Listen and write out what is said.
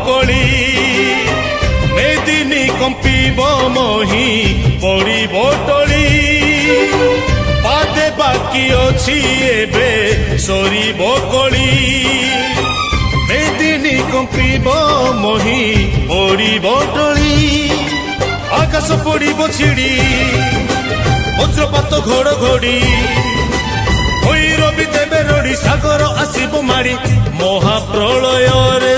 କଳି ମେଦିନୀ କମ୍ପିବ ମହି ପଡ଼ିବ ଟଳି ପାଦେ ବାକି ଅଛି ଏବେ ସରିବ କଳି ମେଦିନୀ କମ୍ପିବ ମହି ପଡ଼ିବ ଟଳି ଆକାଶ ପଡ଼ିବ ଛିଡ଼ି ବଜ୍ରପାତ ଘଡ଼ଘଡ଼ି ଭୈରବୀ ଦେବେ ରଡ଼ି ସାଗର ଆସିବ ମାଡ଼ି ମହାପ୍ରଳୟରେ